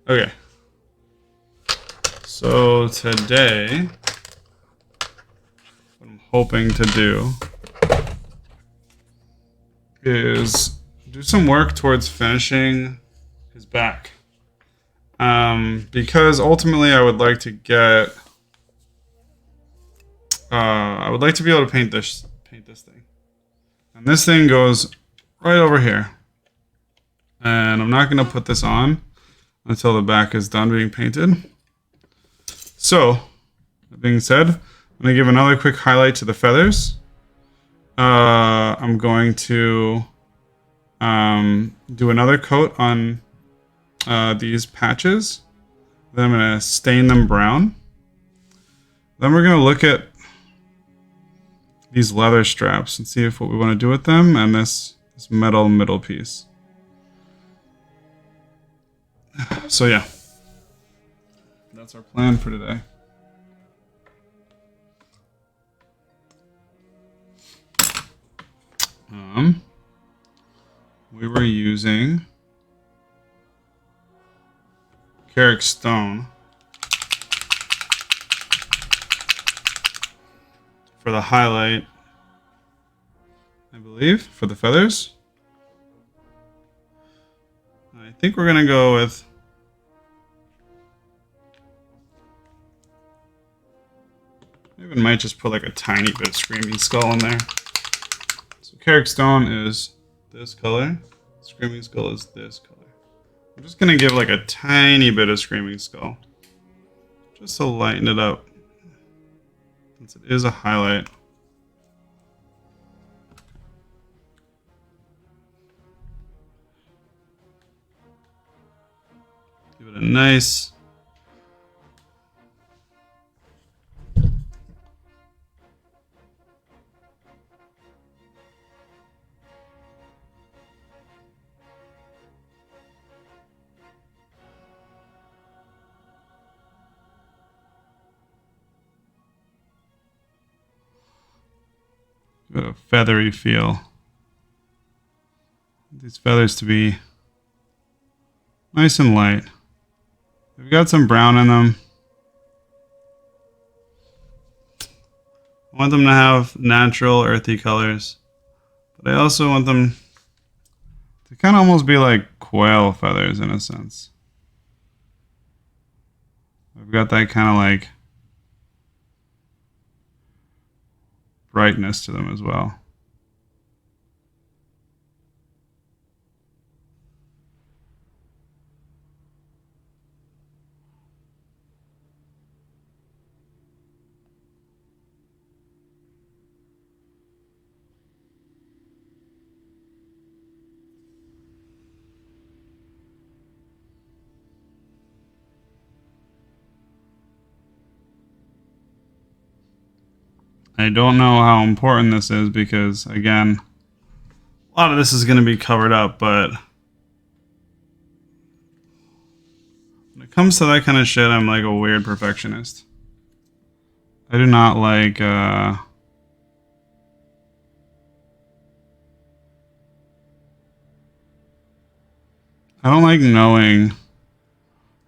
Okay. So today, what I'm hoping to do is do some work towards finishing his back. Because ultimately I would like to get, I would like to be able to paint this thing. And this thing goes right over here. And I'm not going to put this on until the back is done being painted. So, that being said, I'm going to give another quick highlight to the feathers. I'm going to do another coat on these patches. Then I'm going to stain them brown. Then we're going to look at these leather straps and see if what we want to do with them, and this metal middle piece. So yeah, that's our plan for today. We were using Carrick Stone for the highlight, I believe, for the feathers. I think we're gonna go with maybe might just put like a tiny bit of Screaming Skull in there. So Carrick Stone is this color, Screaming Skull is this color. I'm just gonna give like a tiny bit of Screaming Skull, just to lighten it up, since it is a highlight. Give it a nice a feathery feel. These feathers to be nice and light. They've got some brown in them. I want them to have natural earthy colors, but I also want them to kind of almost be like quail feathers in a sense. I've got that kind of like brightness to them as well. I don't know how important this is because, again, a lot of this is going to be covered up, but when it comes to that kind of shit, I'm like a weird perfectionist. I do not like, I don't like knowing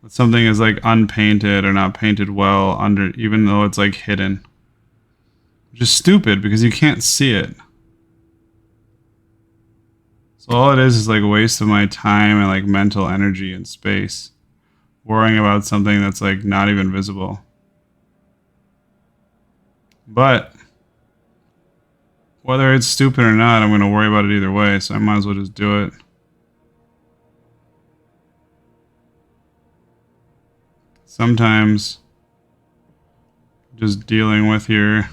that something is like unpainted or not painted well under, even though it's like hidden. Which is stupid because you can't see it. So all it is like a waste of my time and like mental energy and space worrying about something that's like not even visible. But whether it's stupid or not, I'm going to worry about it either way, so I might as well just do it. Sometimes just dealing with your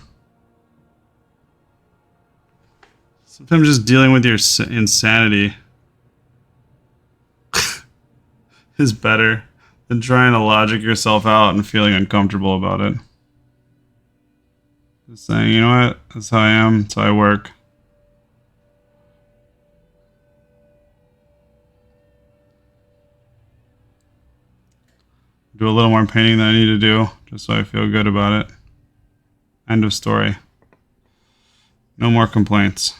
insanity is better than trying to logic yourself out and feeling uncomfortable about it. Just saying, you know what? That's how I am. That's how I work. Do a little more painting than I need to do, just so I feel good about it. End of story. No more complaints.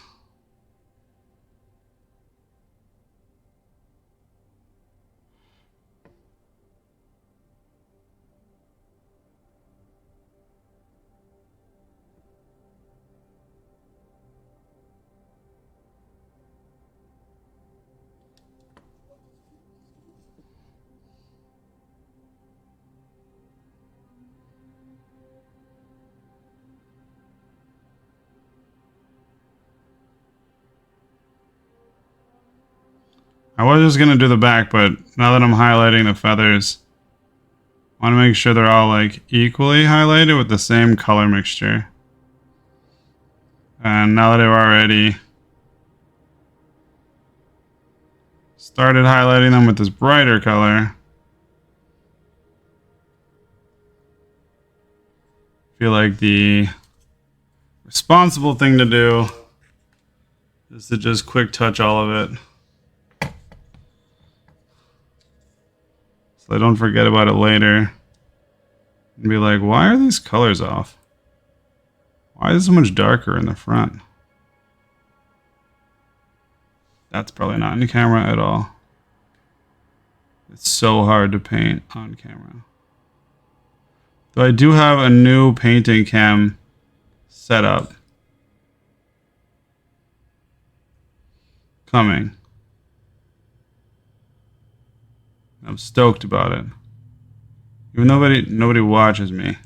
I was just gonna do the back, but now that I'm highlighting the feathers, I want to make sure they're all like equally highlighted with the same color mixture. And now that I've already started highlighting them with this brighter color, I feel like the responsible thing to do is to just quick touch all of it, so I don't forget about it later and be like, why are these colors off? Why is it so much darker in the front? That's probably not in camera at all. It's so hard to paint on camera. Though I do have a new painting cam set up coming. I'm stoked about it. Even though nobody watches me.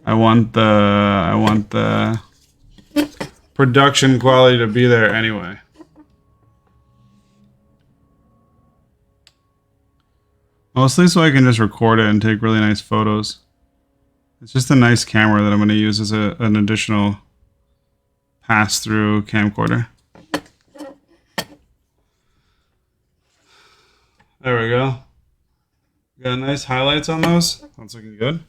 I want the production quality to be there anyway. Mostly so I can just record it and take really nice photos. It's just a nice camera that I'm going to use as an additional pass-through camcorder. There we go. Got nice highlights on those. That's looking good.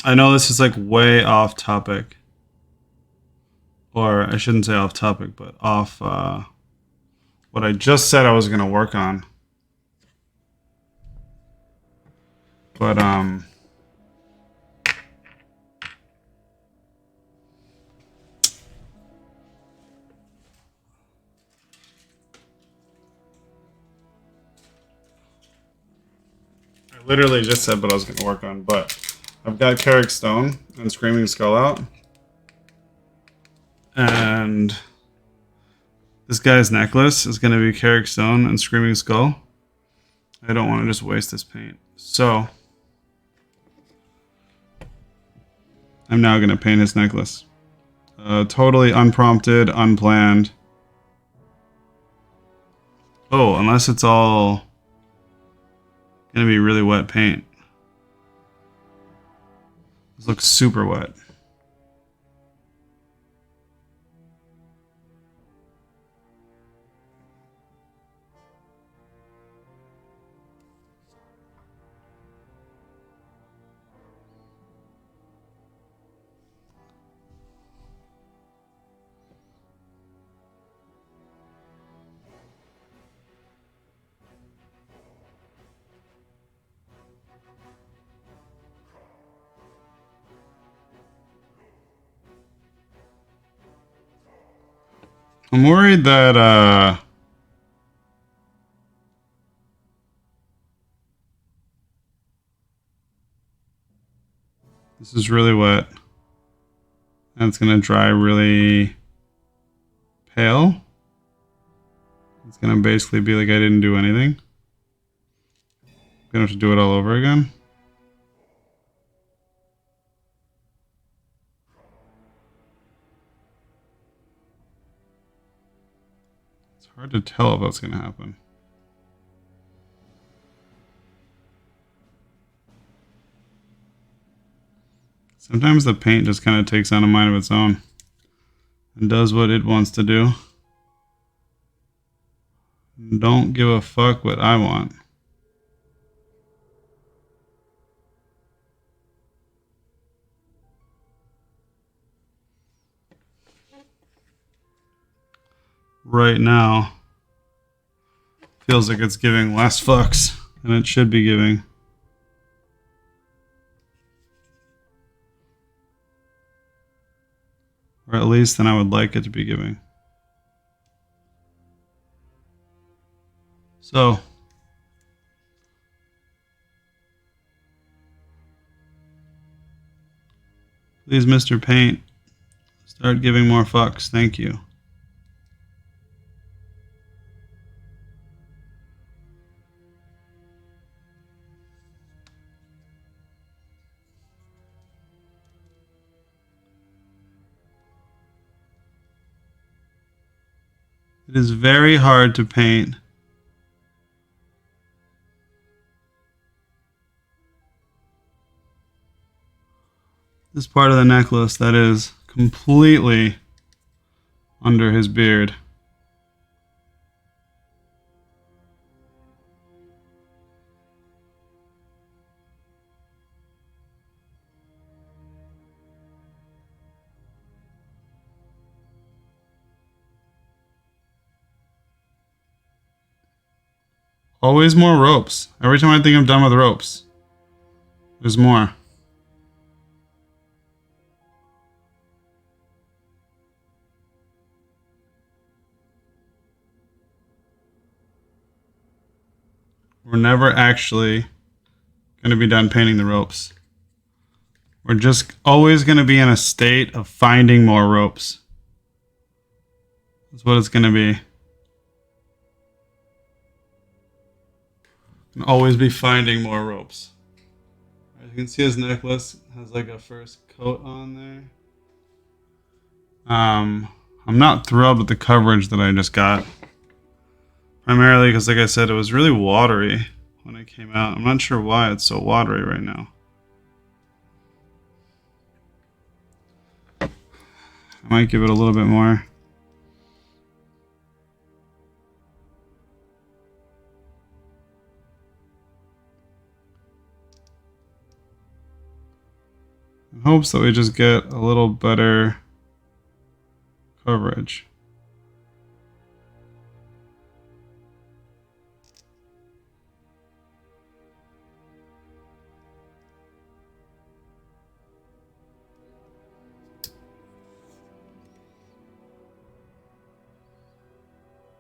I know this is like way off topic. Or I shouldn't say off topic, but off what I just said I was going to work on. But I literally just said what I was going to work on, but I've got Carrick Stone and Screaming Skull out. And this guy's necklace is going to be Carrick Stone and Screaming Skull. I don't want to just waste this paint. So I'm now going to paint his necklace. Totally unprompted, unplanned. Oh, unless it's all going to be really wet paint. This looks super wet. I'm worried that this is really wet and it's gonna dry really pale. It's gonna basically be like I didn't do anything. I'm gonna have to do it all over again. It's hard to tell if that's gonna happen. Sometimes the paint just kind of takes on a mind of its own and does what it wants to do. Don't give a fuck what I want. Right now, feels like it's giving less fucks than it should be giving. Or at least than I would like it to be giving. So, please, Mr. Paint, start giving more fucks. Thank you. It is very hard to paint. This part of the necklace that is completely under his beard. Always more ropes. Every time I think I'm done with ropes, there's more. We're never actually going to be done painting the ropes. We're just always going to be in a state of finding more ropes. That's what it's going to be. And always be finding more ropes. As you can see, his necklace has like a first coat on there. I'm not thrilled with the coverage that I just got. Primarily because, like I said, it was really watery when it came out. I'm not sure why it's so watery right now. I might give it a little bit more. In hopes that we just get a little better coverage.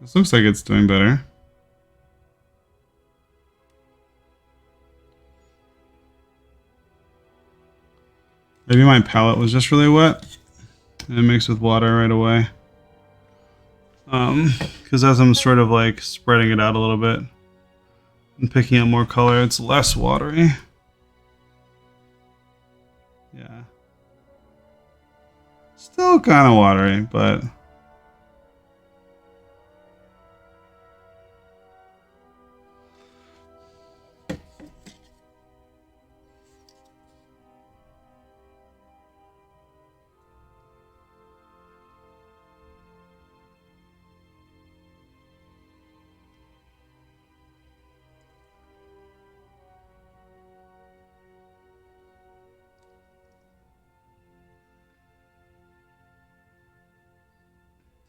This looks like it's doing better. Maybe my palette was just really wet and it mixed with water right away. Because as I'm sort of like spreading it out a little bit and picking up more color, it's less watery. Yeah. Still kind of watery, but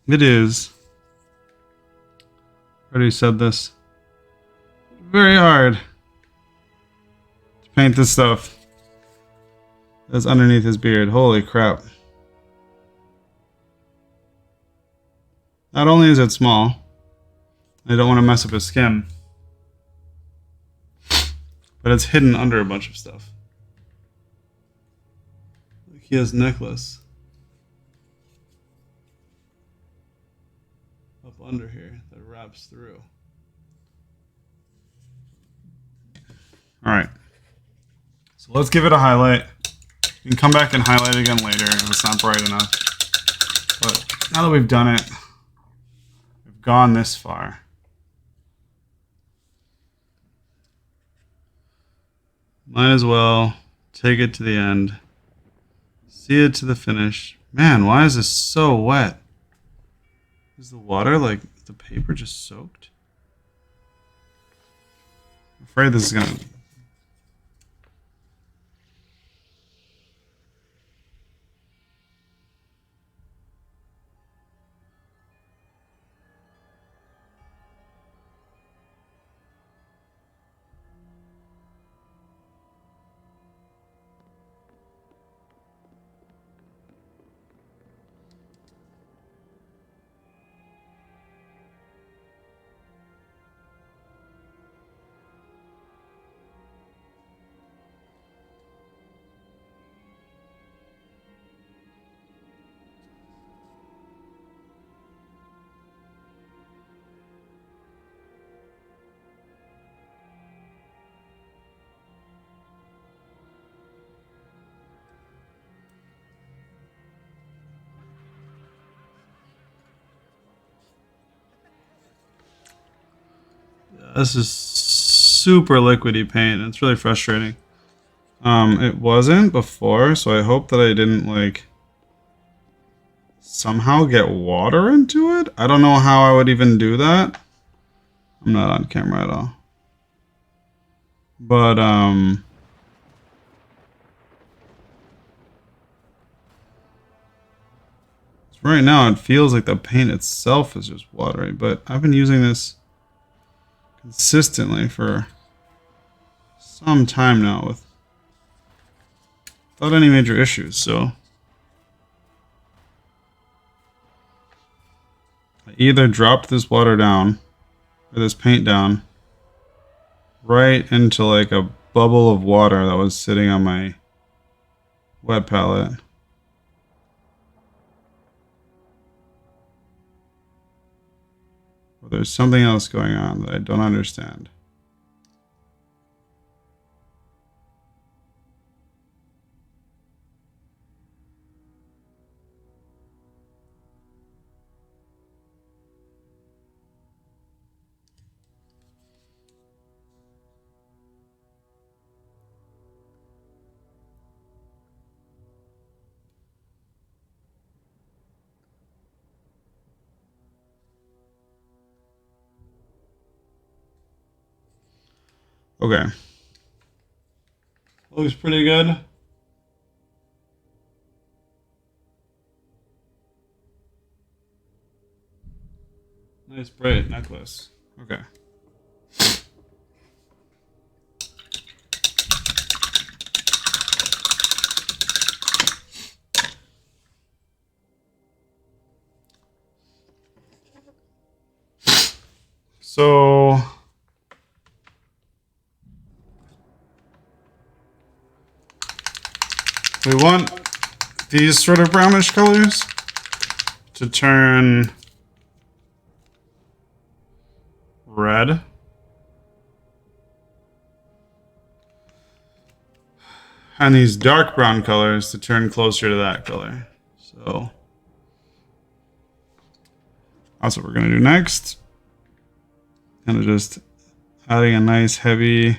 it is. I already said this. Very hard to paint this stuff that's underneath his beard. Holy crap. Not only is it small, I don't want to mess up his skin, but it's hidden under a bunch of stuff. Like he has a necklace up under here that wraps through. Alright. So let's give it a highlight. You can come back and highlight it again later if it's not bright enough. But now that we've done it, we've gone this far. Might as well take it to the end. See it to the finish. Man, why is this so wet? Is the water, like, the paper just soaked? I'm afraid this is gonna... This is super liquidy paint. It's really frustrating. It wasn't before, so I hope that I didn't like somehow get water into it. I don't know how I would even do that. I'm not on camera at all. But right now it feels like the paint itself is just watery, but I've been using this consistently for some time now without any major issues, so I either dropped this water down or this paint down right into like a bubble of water that was sitting on my wet palette. Or there's something else going on that I don't understand. Okay. Looks pretty good. Nice bright necklace. Okay. So we want these sort of brownish colors to turn red. And these dark brown colors to turn closer to that color. So that's what we're going to do next. Kind of just adding a nice heavy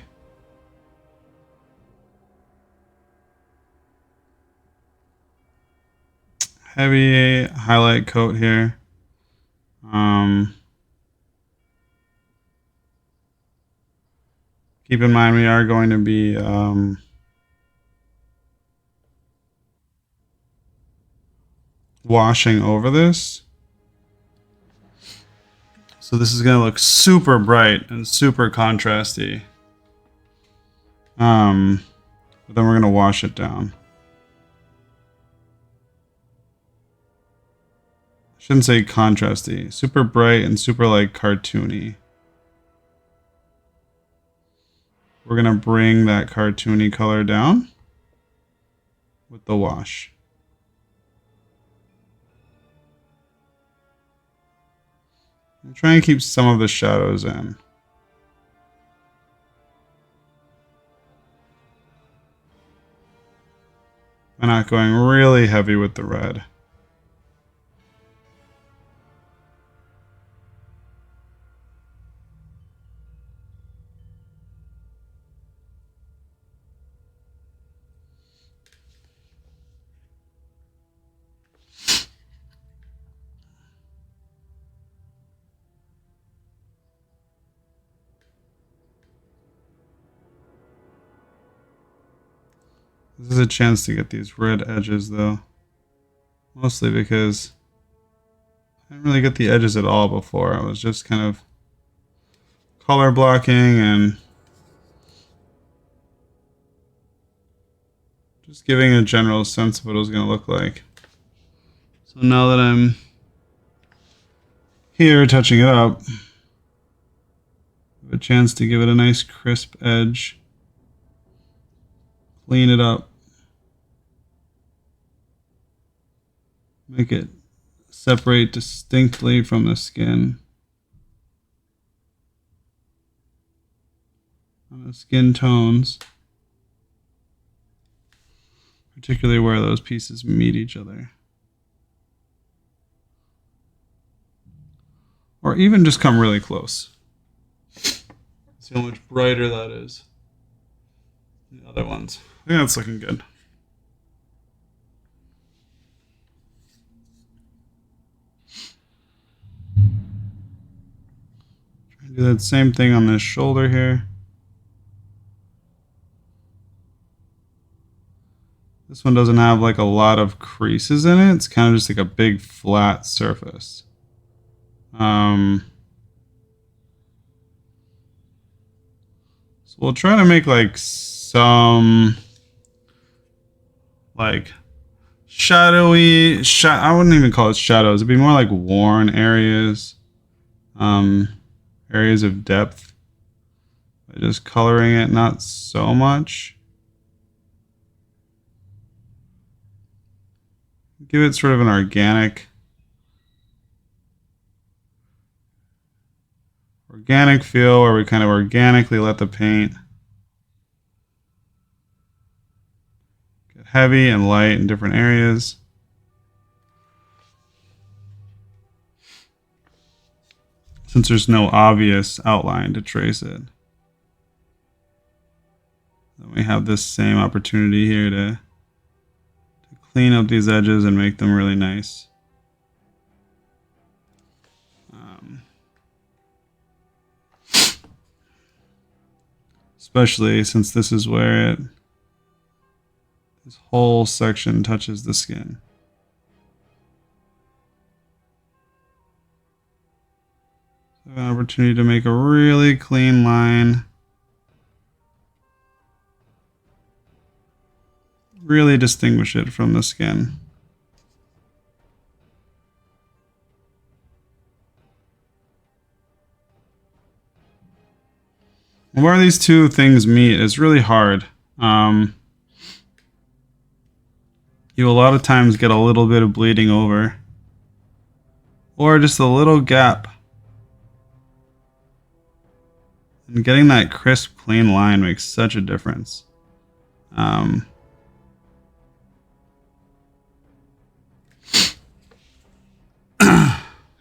highlight coat here. Keep in mind we are going to be washing over this. So this is going to look super bright and super contrasty. But then we're going to wash it down. I shouldn't say contrasty. Super bright and super like cartoony. We're going to bring that cartoony color down with the wash. And try and keep some of the shadows in. I'm not going really heavy with the red. This is a chance to get these red edges though. Mostly because I didn't really get the edges at all before. I was just kind of color blocking and just giving a general sense of what it was going to look like. So now that I'm here touching it up, I have a chance to give it a nice crisp edge. Clean it up. Make it separate distinctly from the skin. On the skin tones. Particularly where those pieces meet each other. Or even just come really close. See how much brighter that is than the other ones. I think that's looking good. Try to do that same thing on this shoulder here. This one doesn't have like a lot of creases in it. It's kind of just like a big flat surface. So we'll try to make like some like shadowy, I wouldn't even call it shadows. It'd be more like worn areas, areas of depth. By just coloring it not so much. Give it sort of an organic feel where we kind of organically let the paint get heavy and light in different areas. Since there's no obvious outline to trace it. Then we have this same opportunity here to clean up these edges and make them really nice. Especially since this is where this whole section touches the skin. So an opportunity to make a really clean line. Really distinguish it from the skin. And where these two things meet is really hard. You a lot of times get a little bit of bleeding over. Or just a little gap. And getting that crisp, clean line makes such a difference. Because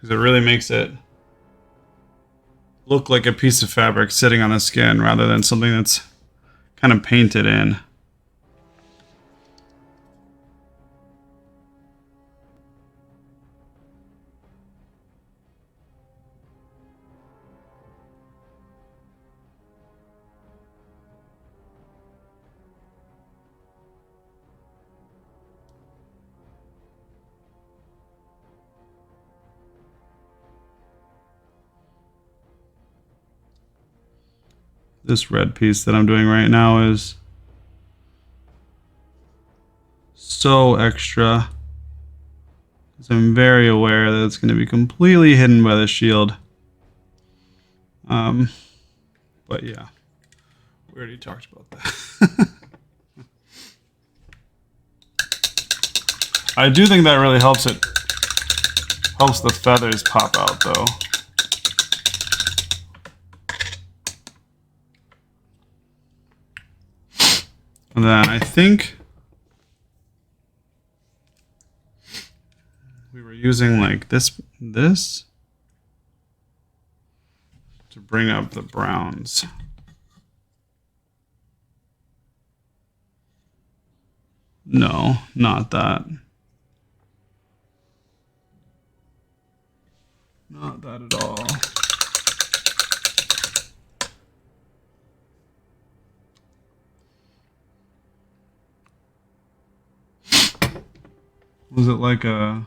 it really makes it look like a piece of fabric sitting on the skin rather than something that's kind of painted in. This red piece that I'm doing right now is so extra, because I'm very aware that it's going to be completely hidden by the shield. But yeah, we already talked about that. I do think that really helps the feathers pop out though. And then I think we were using like this to bring up the browns. No, not that. Not that at all. Was it like a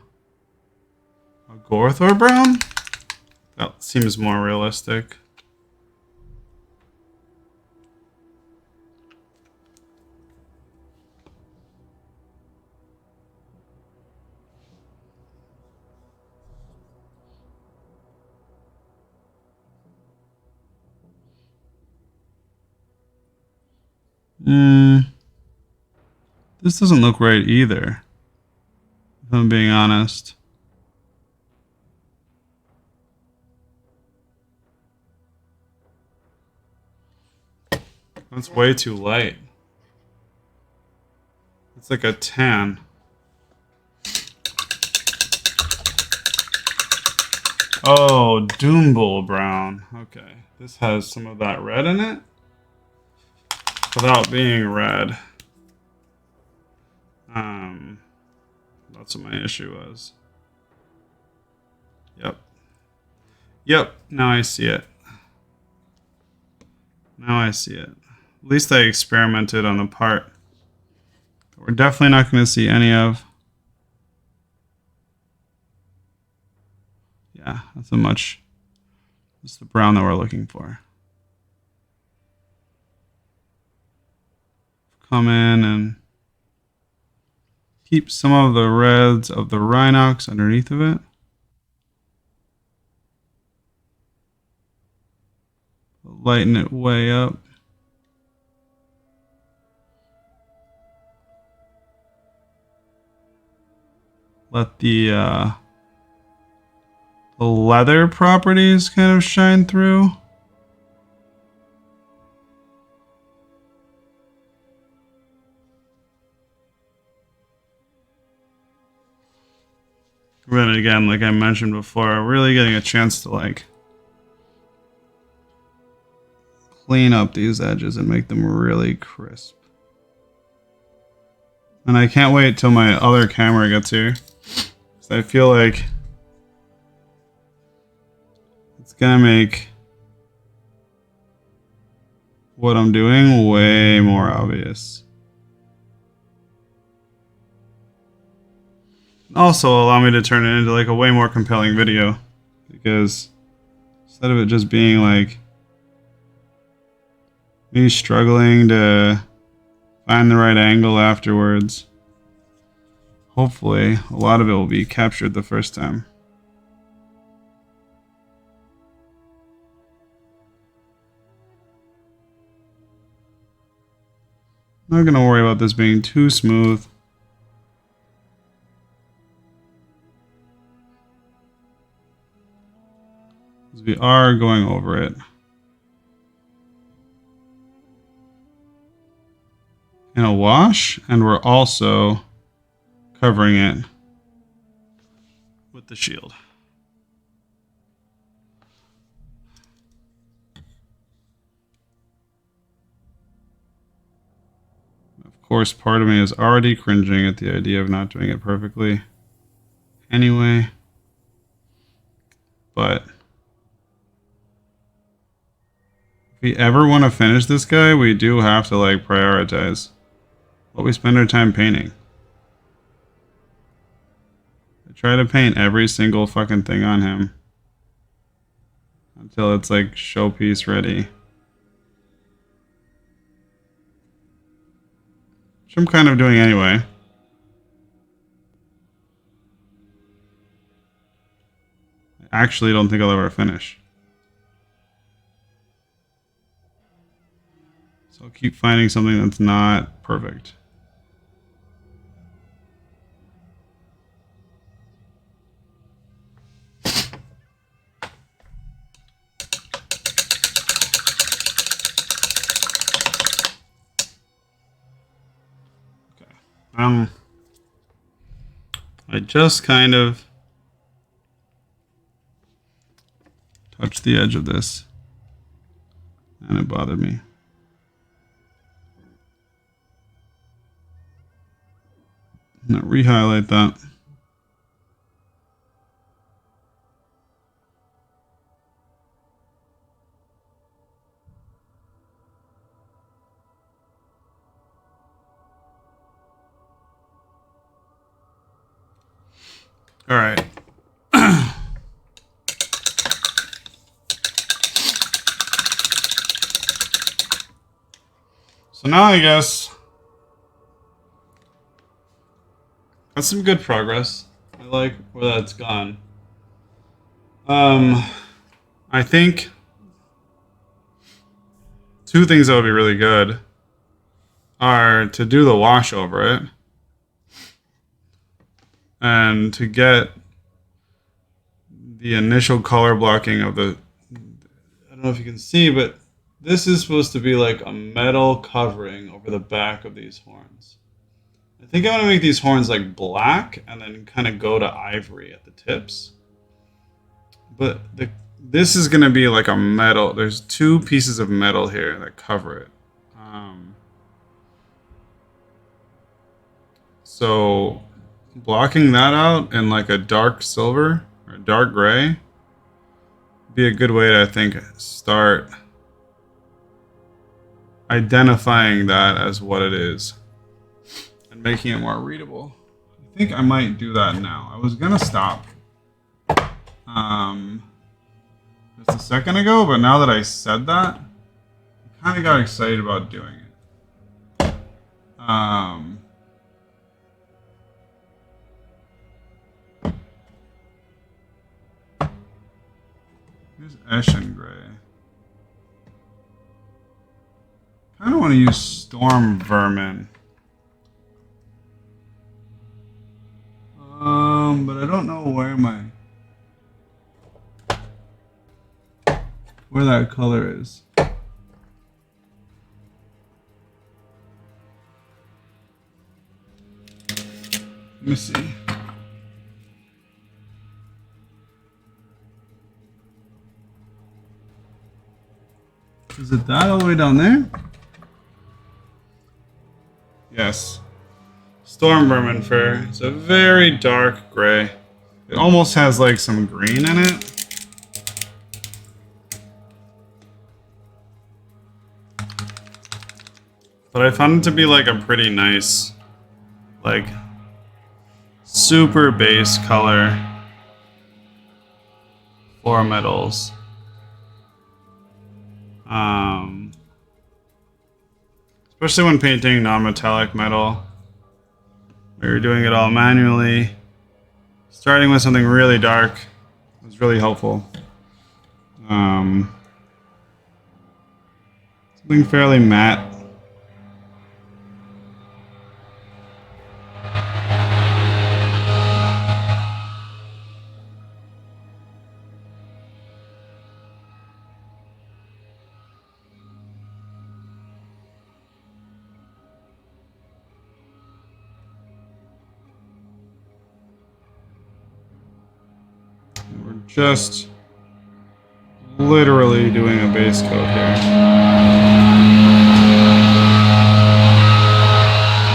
Gorthor brown? That seems more realistic. This doesn't look right either, if I'm being honest. That's way too light. It's like a tan. Oh, Doombull brown. Okay. This has some of that red in it. Without being red. That's what my issue was. Yep. Yep. Now I see it. Now I see it. At least I experimented on the part that we're definitely not going to see any of. Yeah, that's that's the brown that we're looking for. Come in and keep some of the reds of the Rhinox underneath of it. Lighten it way up. Let the leather properties kind of shine through. Then again, like I mentioned before, really getting a chance to like clean up these edges and make them really crisp. And I can't wait till my other camera gets here. So I feel like it's gonna make what I'm doing way more obvious. Also allow me to turn it into like a way more compelling video. Because instead of it just being like me struggling to find the right angle afterwards, hopefully a lot of it will be captured the first time. I'm not gonna worry about this being too smooth. Because we are going over it in a wash, and we're also covering it with the shield. Of course, part of me is already cringing at the idea of not doing it perfectly anyway. But if we ever want to finish this guy, we do have to like prioritize what we spend our time painting. I try to paint every single fucking thing on him until it's like showpiece ready. Which I'm kind of doing anyway. I actually don't think I'll ever finish. So I'll keep finding something that's not perfect. I just kind of touched the edge of this and it bothered me. Now re-highlight that. All right. So now I guess that's some good progress. I like where that's gone. I think two things that would be really good are to do the wash over it and to get the initial color blocking of the, I don't know if you can see, but this is supposed to be like a metal covering over the back of these horns. I think I want to make these horns like black and then kind of go to ivory at the tips. But this is going to be like a metal. There's two pieces of metal here that cover it. So blocking that out in like a dark silver or dark gray would be a good way to, I think, start identifying that as what it is and making it more readable. I think I might do that now. I was going to stop just a second ago, but now that I said that, I kind of got excited about doing it. Here's Eshin Gray. Kind of want to use Storm Vermin. But I don't know where that color is. Let me see. Is it that all the way down there? Yes. Storm Vermin fur. It's a very dark gray. It almost has like some green in it. But I found it to be like a pretty nice, like, super base color for metals. Especially when painting non-metallic metal, where you're doing it all manually. Starting with something really dark was really helpful. Something fairly matte. Just literally doing a base coat here.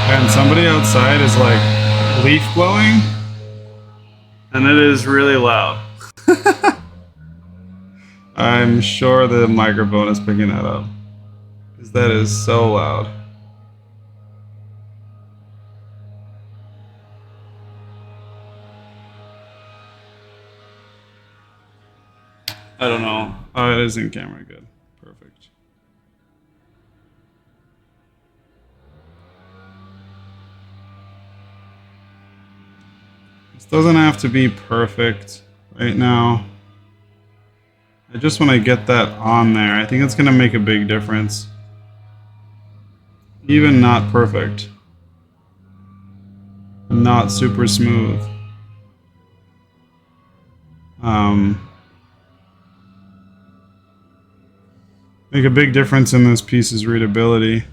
And somebody outside is like leaf blowing, and it is really loud. I'm sure the microphone is picking that up, because that is so loud. I don't know. Oh, it is in camera. Good. Perfect. This doesn't have to be perfect right now. I just want to get that on there. I think it's going to make a big difference. Even not perfect. Not super smooth. Make a big difference in this piece's readability.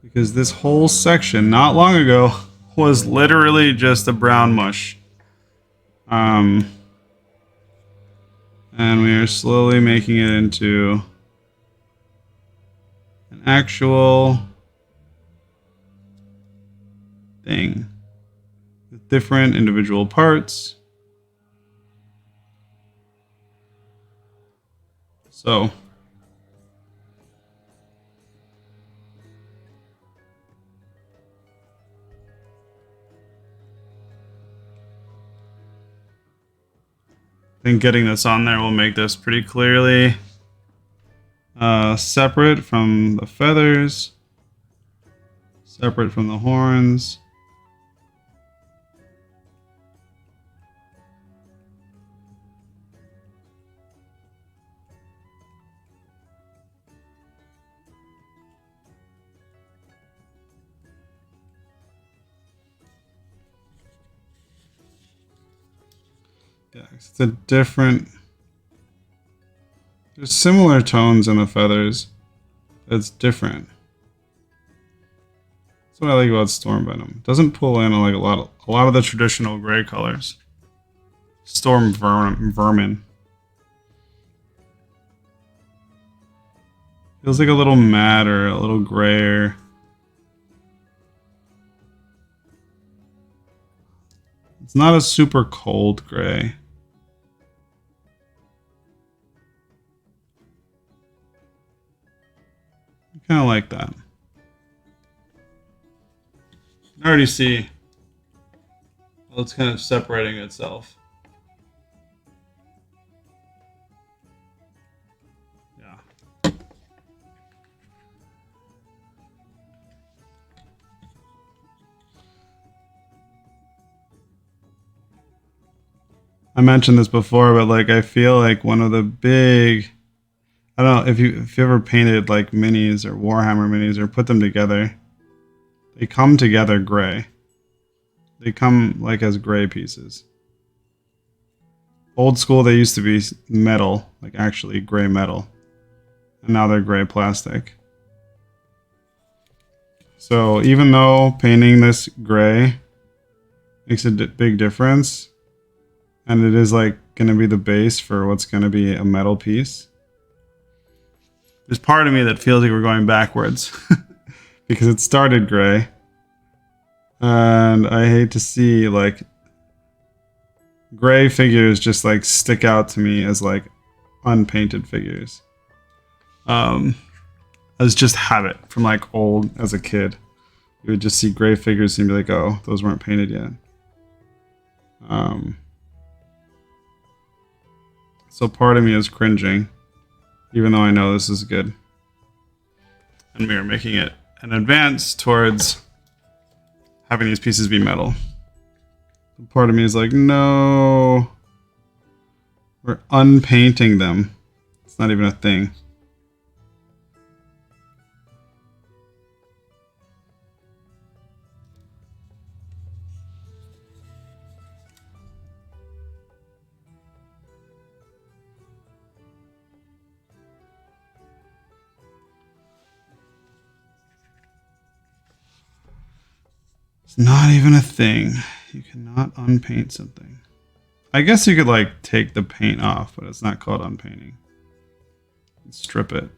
Because this whole section, not long ago, was literally just a brown mush. And we are slowly making it into an actual thing with different individual parts. So I think getting this on there will make this pretty clearly separate from the feathers, separate from the horns. Yeah, it's a different. There's similar tones in the feathers. It's different. That's what I like about Storm Venom. It doesn't pull in like a lot of the traditional gray colors. Storm Vermin. Feels like a little madder, a little grayer. It's not a super cold gray. I kind of like that. I already see how it's kind of separating itself. Yeah. I mentioned this before, but like I feel like one of the big, I don't know if you ever painted like minis or Warhammer minis or put them together, they come together gray. They come like as gray pieces. Old school, they used to be metal, like actually gray metal, and now they're gray plastic. So even though painting this gray makes a big difference, and it is like going to be the base for what's going to be a metal piece, there's part of me that feels like we're going backwards because it started gray. And I hate to see like gray figures just like stick out to me as like unpainted figures. As just habit from like old as a kid. You would just see gray figures and be like, oh, those weren't painted yet. So part of me is cringing, even though I know this is good. And we are making it an advance towards having these pieces be metal. Part of me is like, no, we're unpainting them. It's not even a thing. It's not even a thing. You cannot unpaint something. I guess you could like take the paint off, but it's not called unpainting. Strip it.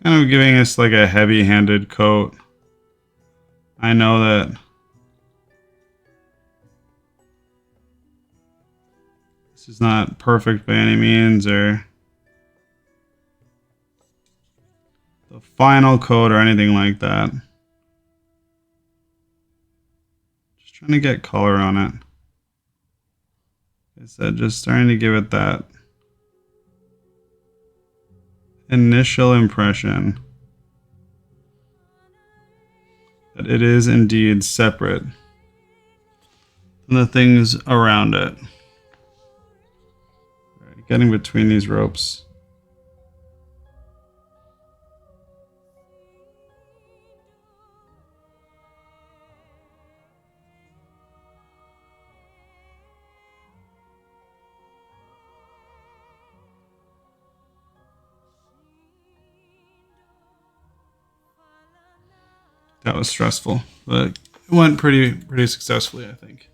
Kind of giving us like a heavy-handed coat. I know that this is not perfect by any means, or the final coat or anything like that. Just trying to get color on it. Like I said, just starting to give it that initial impression that it is indeed separate from the things around it. Right, getting between these ropes. That was stressful, but it went pretty successfully, I think.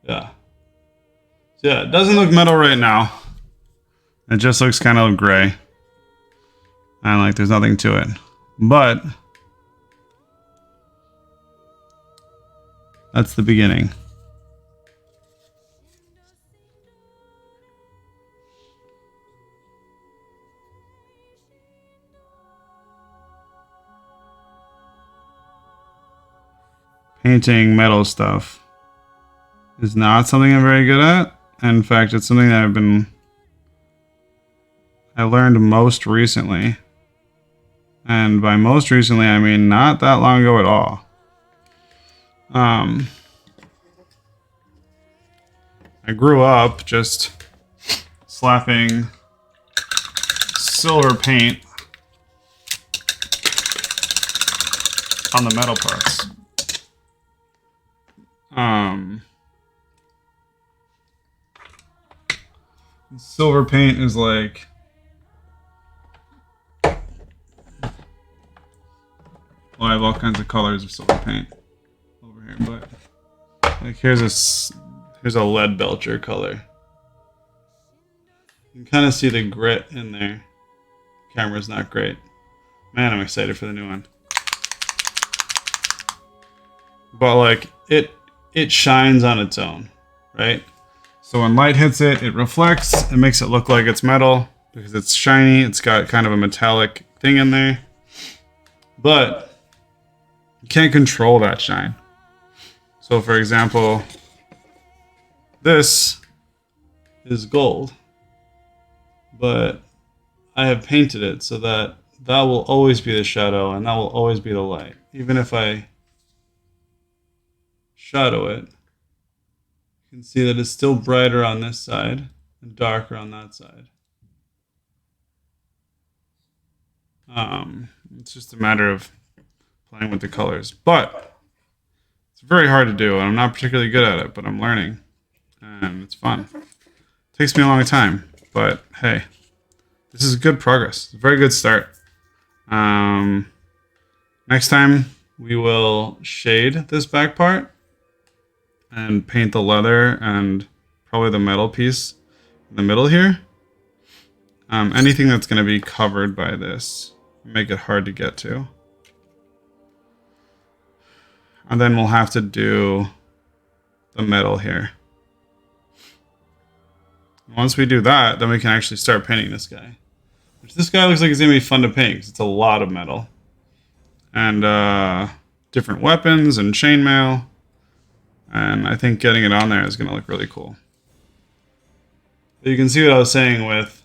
Yeah. So yeah, it doesn't look metal right now. It just looks kind of gray. And like there's nothing to it. But that's the beginning. Painting metal stuff is not something I'm very good at. In fact, it's something that I learned most recently. And by most recently, I mean not that long ago at all. I grew up just slapping silver paint on the metal parts. Silver paint is like, well, I have all kinds of colors of silver paint over here, but like here's a lead belcher color. You can kind of see the grit in there. Camera's not great. Man, I'm excited for the new one. But like it shines on its own, right? So when light hits it, it reflects. It makes it look like it's metal because it's shiny. It's got kind of a metallic thing in there. But you can't control that shine. So for example, this is gold, but I have painted it so that that will always be the shadow and that will always be the light. Even if I shadow it, you can see that it's still brighter on this side and darker on that side. It's just a matter of playing with the colors, but it's very hard to do, and I'm not particularly good at it, but I'm learning, and it's fun. It takes me a long time, but hey, this is good progress. It's a very good start. Next time we will shade this back part and paint the leather and probably the metal piece in the middle here. Anything that's going to be covered by this, make it hard to get to. And then we'll have to do the metal here. Once we do that, then we can actually start painting this guy. Which this guy looks like it's going to be fun to paint because it's a lot of metal. And different weapons and chainmail. And I think getting it on there is going to look really cool. But you can see what I was saying with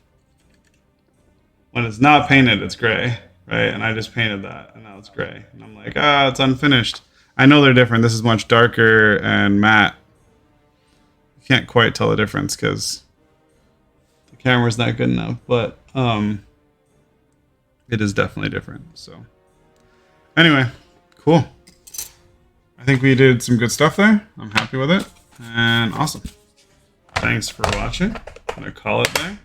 when it's not painted, it's gray, right? And I just painted that, and now it's gray. And I'm like, it's unfinished. I know they're different. This is much darker and matte. You can't quite tell the difference because the camera's not good enough, but it is definitely different. So anyway, cool. I think we did some good stuff there. I'm happy with it. And awesome. Thanks for watching. I'm going to call it there.